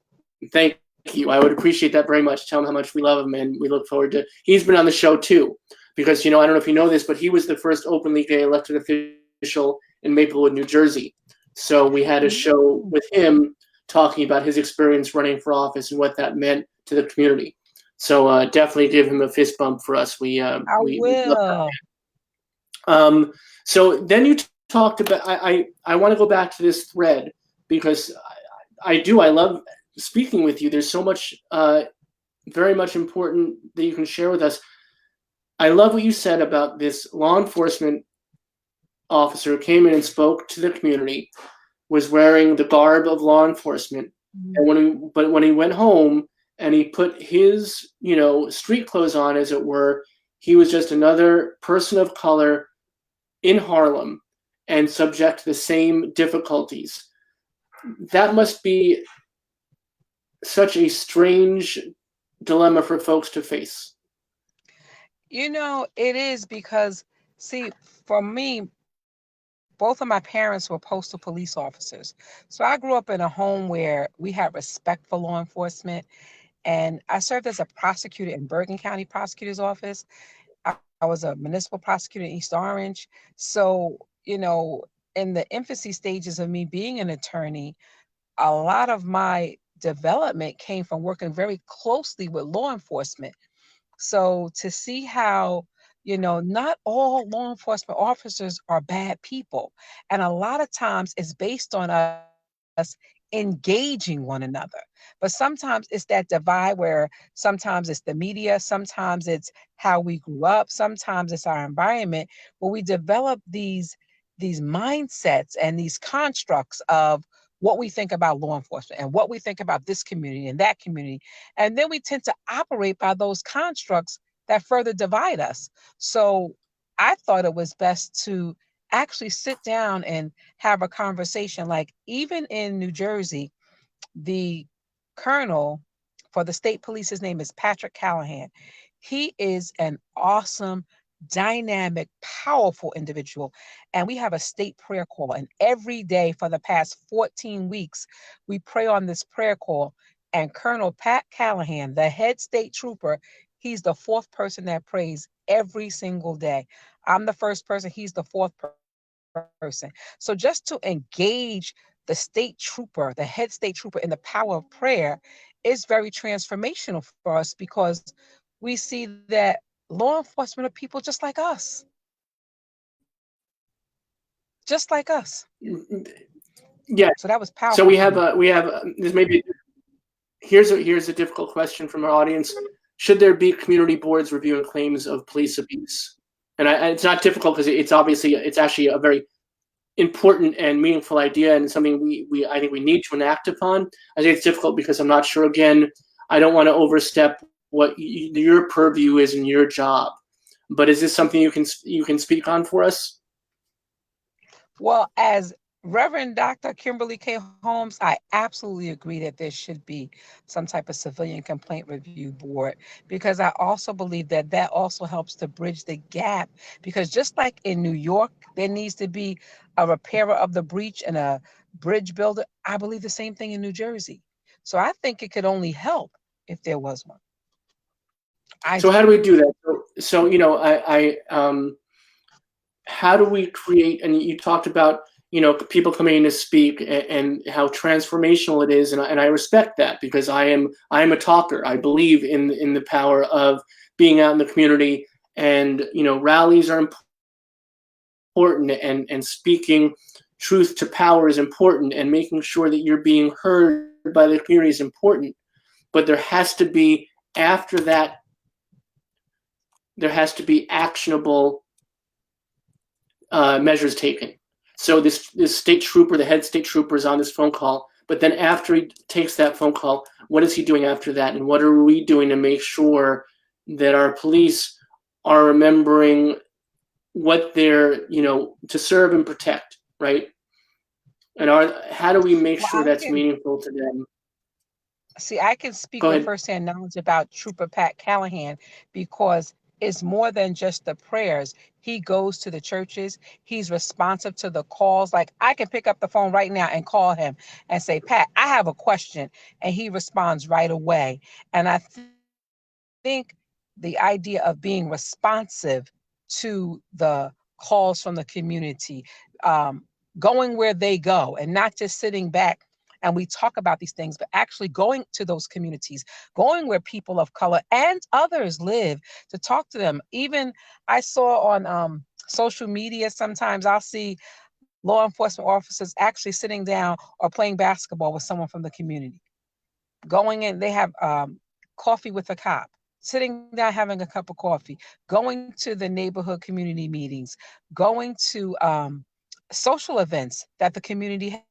Thank you. I would appreciate that very much. Tell him how much we love him, and we look forward to. He's been on the show too, because I don't know if you know this, but he was the first openly gay elected official in Maplewood, New Jersey. So we had a show with him talking about his experience running for office and what that meant to the community. So definitely give him a fist bump for us. We will. So then you talked about. I want to go back to this thread because I love speaking with you. There's so much, very much important that you can share with us. I love what you said about this law enforcement officer who came in and spoke to the community, was wearing the garb of law enforcement, and when he went home and he put his street clothes on, as it were, he was just another person of color in Harlem and subject to the same difficulties. That must be such a strange dilemma for folks to face. It is, because, see, for me, both of my parents were postal police officers. So I grew up in a home where we had respect for law enforcement. And I served as a prosecutor in Bergen County Prosecutor's Office. I was a municipal prosecutor in East Orange. So, in the infancy stages of me being an attorney, a lot of my development came from working very closely with law enforcement. So to see how, not all law enforcement officers are bad people. And a lot of times it's based on us engaging one another. But sometimes it's that divide where sometimes it's the media, sometimes it's how we grew up, sometimes it's our environment, where we develop these mindsets and these constructs of what we think about law enforcement and what we think about this community and that community. And then we tend to operate by those constructs that further divide us. So I thought it was best to actually sit down and have a conversation. Like even in New Jersey, the colonel for the state police, his name is Patrick Callahan. He is an awesome, dynamic, powerful individual. And we have a state prayer call. And every day for the past 14 weeks, we pray on this prayer call. And Colonel Pat Callahan, the head state trooper, he's the fourth person that prays every single day. I'm the first person, he's the fourth person. So just to engage the state trooper, the head state trooper, in the power of prayer is very transformational for us, because we see that law enforcement are people just like us. Just like us. Yeah. So that was powerful. So we have this maybe here's a difficult question from our audience. Should there be community boards reviewing claims of police abuse? And it's not difficult because it's actually a very important and meaningful idea, and something I think we need to enact upon. I think it's difficult because I'm not sure. Again, I don't want to overstep what your purview is in your job, but is this something you can speak on for us? Well, as Reverend Dr. Kimberly K. Holmes, I absolutely agree that there should be some type of civilian complaint review board, because I also believe that also helps to bridge the gap. Because just like in New York, there needs to be a repairer of the breach and a bridge builder, I believe the same thing in New Jersey. So I think it could only help if there was one. So how do we do that? So how do we create? And you talked about people coming in to speak and how transformational it is, and I respect that, because I am a talker. I believe in the power of being out in the community, and rallies are important, and speaking truth to power is important, and making sure that you're being heard by the community is important. But there has to be, after that, there has to be actionable measures taken. So this state trooper, the head state trooper, is on this phone call, but then after he takes that phone call, what is he doing after that? And what are we doing to make sure that our police are remembering what they're, to serve and protect, right? And how do we make sure that's meaningful to them? See, I can speak with firsthand knowledge about Trooper Pat Callahan, because it's more than just the prayers. He goes to the churches. He's responsive to the calls. Like, I can pick up the phone right now and call him and say, Pat, I have a question. And he responds right away. And I think the idea of being responsive to the calls from the community, going where they go and not just sitting back and we talk about these things, but actually going to those communities, going where people of color and others live, to talk to them. Even I saw on social media, sometimes I'll see law enforcement officers actually sitting down or playing basketball with someone from the community. Going in, they have coffee with a cop, sitting down having a cup of coffee, going to the neighborhood community meetings, going to social events that the community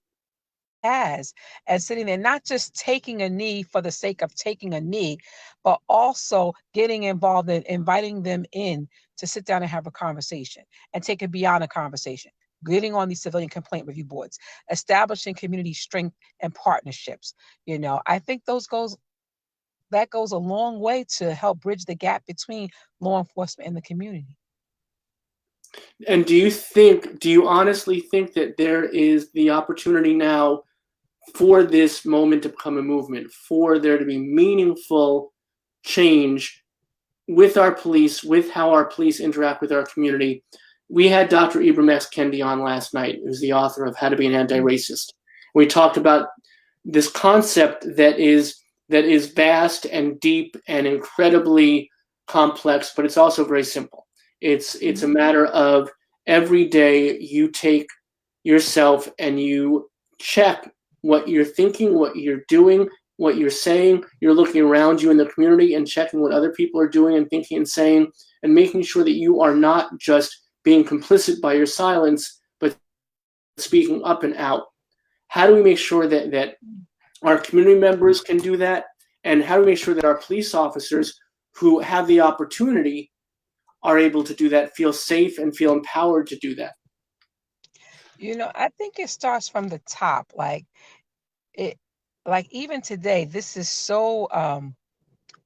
has, and sitting there, not just taking a knee for the sake of taking a knee, but also getting involved and inviting them in to sit down and have a conversation and take it beyond a conversation. Getting on these civilian complaint review boards, establishing community strength and partnerships. I think that goes a long way to help bridge the gap between law enforcement and the community. And do you honestly think that there is the opportunity now for this moment to become a movement, for there to be meaningful change with our police, with how our police interact with our community? We had Dr. Ibram X. Kendi on last night, who's the author of How to Be an Anti-Racist. We talked about this concept that is vast and deep and incredibly complex, but it's also very simple. It's a matter of every day you take yourself and you check what you're thinking, what you're doing, what you're saying. You're looking around you in the community and checking what other people are doing and thinking and saying, and making sure that you are not just being complicit by your silence, but speaking up and out. How do we make sure that our community members can do that? And how do we make sure that our police officers who have the opportunity are able to do that, feel safe and feel empowered to do that? I think it starts from the top. It, like even today, this is so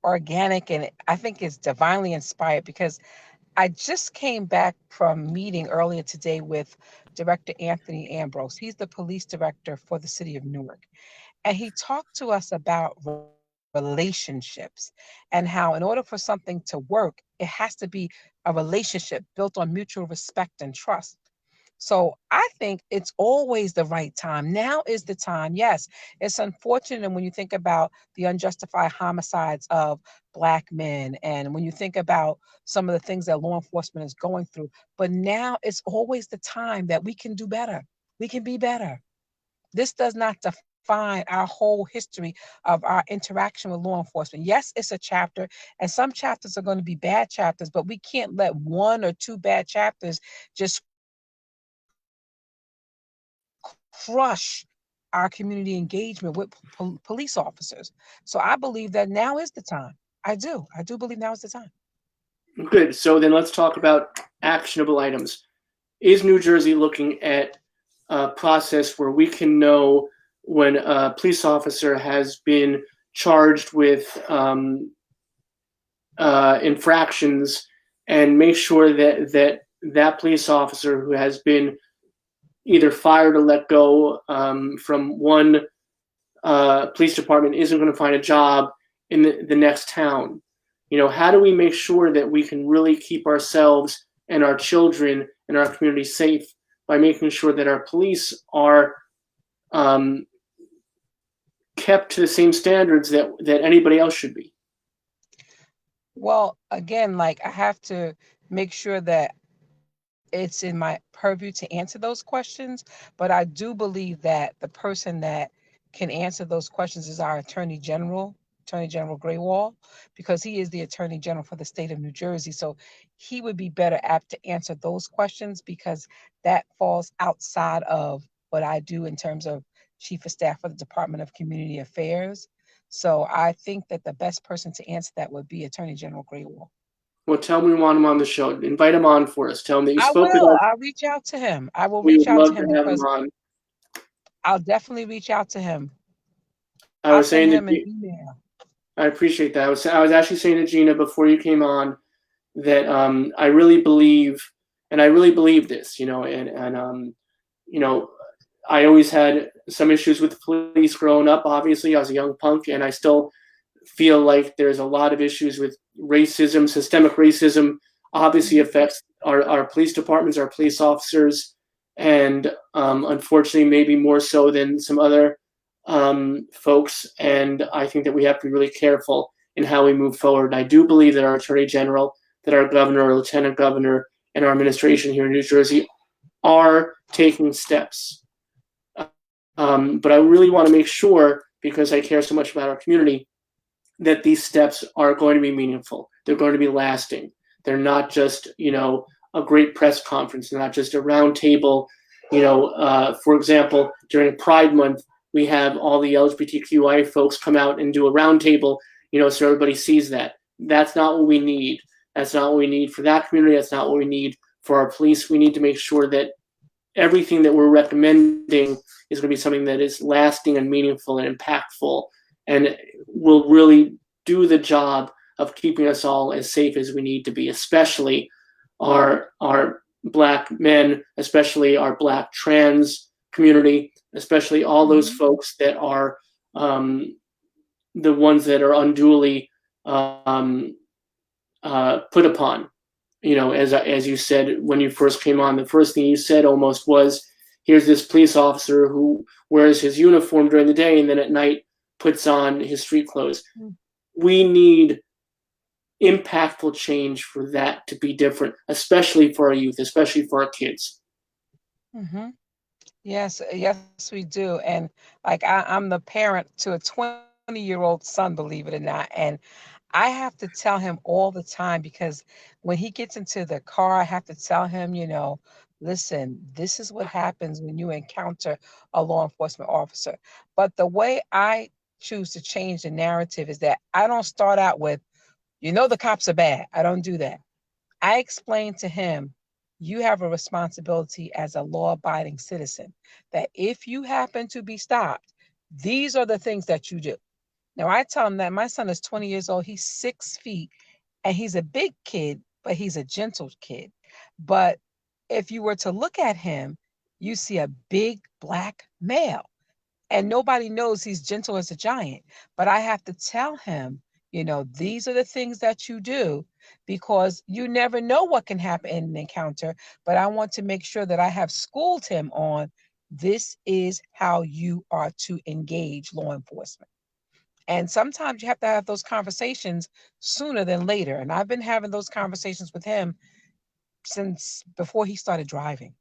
organic, and I think it's divinely inspired because I just came back from meeting earlier today with Director Anthony Ambrose. He's the police director for the city of Newark. And he talked to us about relationships and how, in order for something to work, it has to be a relationship built on mutual respect and trust. So I think it's always the right time. Now is the time. Yes, it's unfortunate when you think about the unjustified homicides of Black men and when you think about some of the things that law enforcement is going through. But now it's always the time that we can do better. We can be better. This does not define our whole history of our interaction with law enforcement. Yes, it's a chapter, and some chapters are going to be bad chapters, but we can't let one or two bad chapters just crush our community engagement with police officers. So I believe that now is the time. I do. I do believe now is the time. Good. So then let's talk about actionable items. Is New Jersey looking at a process where we can know when a police officer has been charged with infractions and make sure that police officer who has been either fired or let go from one police department isn't going to find a job in the next town? How do we make sure that we can really keep ourselves and our children and our community safe by making sure that our police are kept to the same standards that anybody else should be? Well, again, I have to make sure that it's in my purview to answer those questions, but I do believe that the person that can answer those questions is our Attorney General Graywall, because he is the Attorney General for the state of New Jersey. So he would be better apt to answer those questions because that falls outside of what I do in terms of Chief of Staff for the Department of Community Affairs. So I think that the best person to answer that would be Attorney General Graywall. Well, tell him we want him on the show. Invite him on for us. Tell him that you I spoke with will. us. I'll reach out to him. I will We reach would out to love him to have him because on. I'll definitely reach out to him. I I'll was send saying him an that email. I appreciate that. I was actually saying to Gina before you came on that I really believe, and I really believe this, you know, I always had some issues with the police growing up. Obviously, I was a young punk, and I still feel like there's a lot of issues with racism. Systemic racism obviously affects our police departments, our police officers, and unfortunately, maybe more so than some other folks. And I think that we have to be really careful in how we move forward. I do believe that our Attorney General, that our Governor, our Lieutenant Governor, and our administration here in New Jersey are taking steps. But I really want to make sure, because I care so much about our community, that these steps are going to be meaningful. They're going to be lasting. They're not just, a great press conference. They're not just a round table. For example, during Pride Month, we have all the LGBTQI folks come out and do a round table, so everybody sees that. That's not what we need. That's not what we need for that community. That's not what we need for our police. We need to make sure that everything that we're recommending is going to be something that is lasting and meaningful and impactful and will really do the job of keeping us all as safe as we need to be, especially our Black men, especially our Black trans community, especially all those folks that are the ones that are unduly put upon. As you said when you first came on, the first thing you said almost was, here's this police officer who wears his uniform during the day and then at night puts on his street clothes. We need impactful change for that to be different, especially for our youth, especially for our kids. Mm-hmm. Yes, we do. And I'm the parent to a 20-year-old son, believe it or not. And I have to tell him all the time because when he gets into the car, I have to tell him, listen, this is what happens when you encounter a law enforcement officer. But the way I choose to change the narrative is that I don't start out with, the cops are bad. I don't do that. I explain to him you have a responsibility as a law-abiding citizen that if you happen to be stopped, these are the things that you do. Now, I tell him that my son is 20 years old. He's 6 feet and he's a big kid, but he's a gentle kid. But if you were to look at him, you see a big black male and nobody knows he's gentle as a giant. But I have to tell him, these are the things that you do because you never know what can happen in an encounter. But I want to make sure that I have schooled him on this is how you are to engage law enforcement. And sometimes you have to have those conversations sooner than later. And I've been having those conversations with him since before he started driving.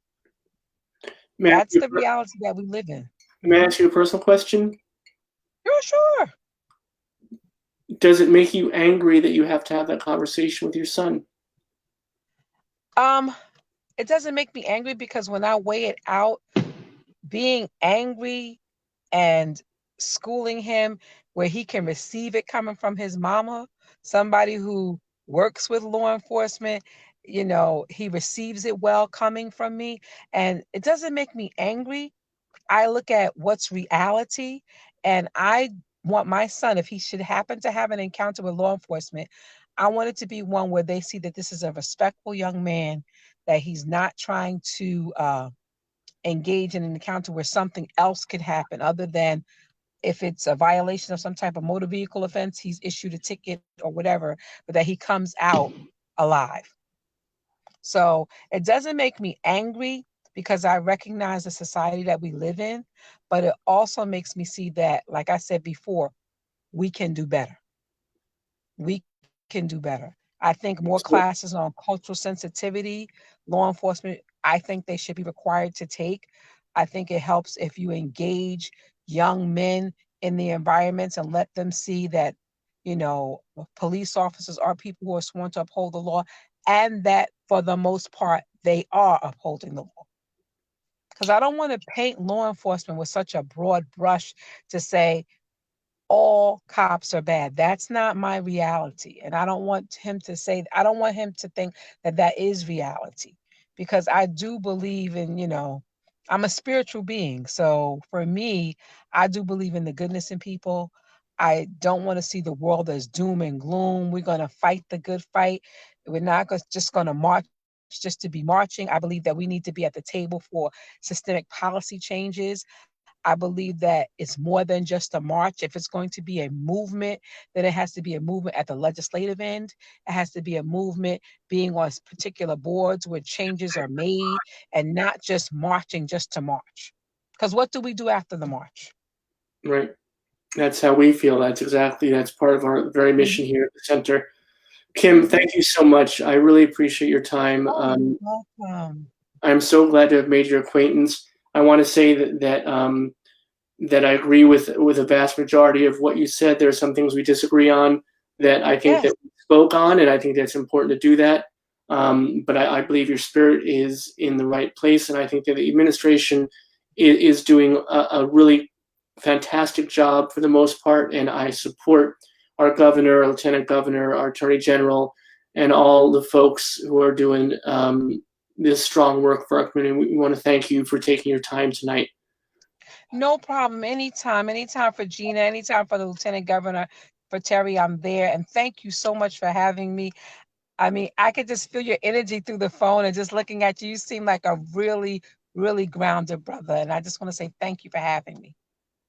That's the reality that we live in. May I ask you a personal question? Sure. Does it make you angry that you have to have that conversation with your son? It doesn't make me angry because when I weigh it out, being angry and schooling him where he can receive it coming from his mama, somebody who works with law enforcement, he receives it well coming from me. And it doesn't make me angry. I look at what's reality, and I want my son, if he should happen to have an encounter with law enforcement, I want it to be one where they see that this is a respectful young man, that he's not trying to engage in an encounter where something else could happen other than if it's a violation of some type of motor vehicle offense, he's issued a ticket or whatever, but that he comes out alive. So it doesn't make me angry because I recognize the society that we live in, but it also makes me see that, like I said before, we can do better. We can do better. I think more classes on cultural sensitivity, law enforcement, I think they should be required to take. I think it helps if you engage young men in the environments and let them see that, police officers are people who are sworn to uphold the law, and that for the most part, they are upholding the law. Because I don't want to paint law enforcement with such a broad brush to say all cops are bad. That's not my reality. And I don't want him to think that that is reality, because I do believe in, I'm a spiritual being. So for me, I do believe in the goodness in people. I don't want to see the world as doom and gloom. We're going to fight the good fight. We're not just going to march just to be marching. I believe that we need to be at the table for systemic policy changes. I believe that it's more than just a march. If it's going to be a movement, then it has to be a movement at the legislative end. It has to be a movement being on particular boards where changes are made, and not just marching just to march. Because what do we do after the march? Right. That's how we feel. That's part of our very mission here at the center. Kim, thank you so much. I really appreciate your time. You're welcome. I'm so glad to have made your acquaintance. I want to say that I agree with a vast majority of what you said. There are some things we disagree on that I think that we spoke on, and I think that's important to do that. But I believe your spirit is in the right place, and I think that the administration is doing a really fantastic job for the most part, and I support our governor, our lieutenant governor, our attorney general, and all the folks who are doing this strong work for our community. We want to thank you for taking your time tonight. No problem. Anytime for Gina, anytime for the lieutenant governor, for Terry, I'm there. And thank you so much for having me. I mean, I could just feel your energy through the phone, and just looking at you, you seem like a really, really grounded brother. And I just want to say thank you for having me.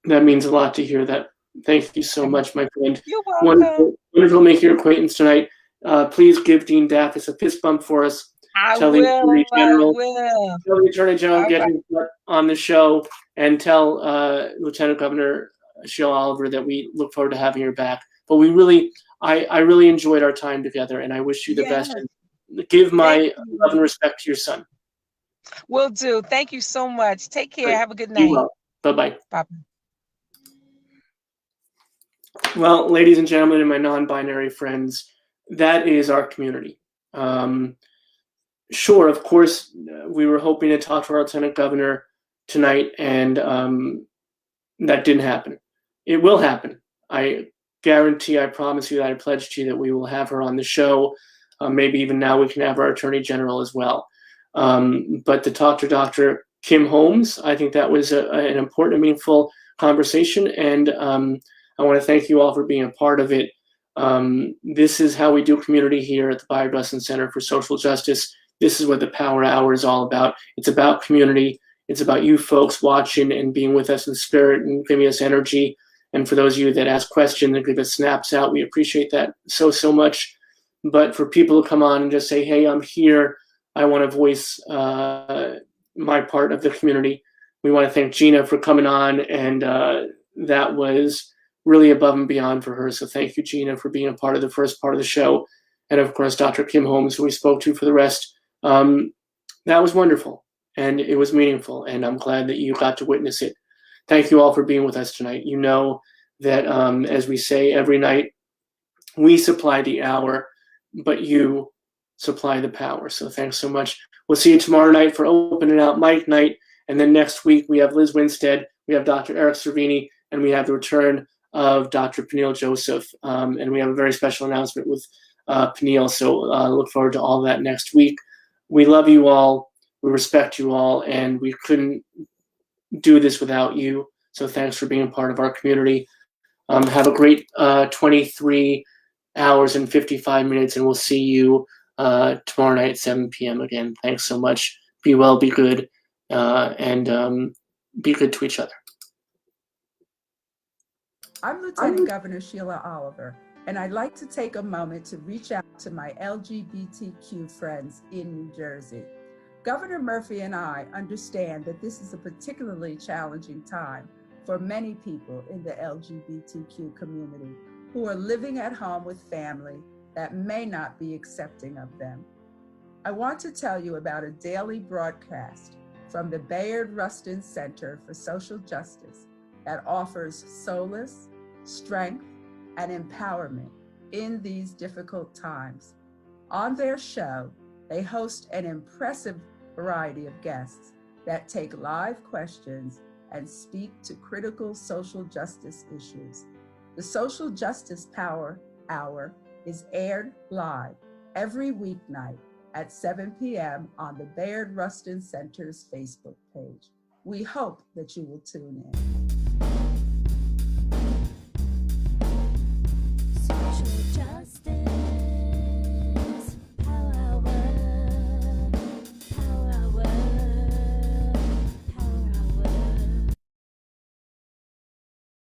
That means a lot to hear that. Thank you so much, my friend. You're welcome. Wonderful to make your acquaintance tonight. Please give Dean Daffis a fist bump for us. Tell the Attorney General get him on the show, and tell Lieutenant Governor Sheila Oliver that we look forward to having her back. But I really enjoyed our time together, and I wish you the best. And give my love and respect to your son. Will do. Thank you so much. Take care. Right. Have a good night. Well. Bye-bye. Bye. Well, ladies and gentlemen, and my non-binary friends, that is our community. Sure, of course, we were hoping to talk to our Lieutenant Governor tonight, and that didn't happen. It will happen. I guarantee, I promise you that, I pledge to you that we will have her on the show. Maybe even now we can have our Attorney General as well. But to talk to Dr. Kim Holmes, I think that was an important and meaningful conversation. And I want to thank you all for being a part of it. This is how we do community here at the Bayard-Rustin Center for Social Justice. This is what the Power Hour is all about. It's about community. It's about you folks watching and being with us in spirit and giving us energy. And for those of you that ask questions and give us snaps out, we appreciate that so, so much. But for people to come on and just say, hey, I'm here, I want to voice my part of the community. We want to thank Gina for coming on, and that was really above and beyond for her. So thank you, Gina, for being a part of the first part of the show. And of course, Dr. Kim Holmes, who we spoke to for the rest. That was wonderful, and it was meaningful, and I'm glad that you got to witness it. Thank you all for being with us tonight. You know that, as we say every night, we supply the hour, but you supply the power. So thanks so much. We'll see you tomorrow night for Opening Out Mic Night. And then next week, we have Liz Winstead, we have Dr. Eric Servini, and we have the return of Dr. Peniel Joseph. And we have a very special announcement with Peniel. So look forward to all that next week. We love you all. We respect you all. And we couldn't do this without you. So thanks for being a part of our community. Have a great 23 hours and 55 minutes, and we'll see you tomorrow night at 7 p.m. again. Thanks so much. Be well, be good, and be good to each other. I'm Lieutenant Governor Sheila Oliver, and I'd like to take a moment to reach out to my LGBTQ friends in New Jersey. Governor Murphy and I understand that this is a particularly challenging time for many people in the LGBTQ community who are living at home with family that may not be accepting of them. I want to tell you about a daily broadcast from the Bayard-Rustin Center for Social Justice that offers solace, strength, and empowerment in these difficult times. On their show, they host an impressive variety of guests that take live questions and speak to critical social justice issues. The Social Justice Power Hour is aired live every weeknight at 7 p.m. on the Bayard-Rustin Center's Facebook page. We hope that you will tune in.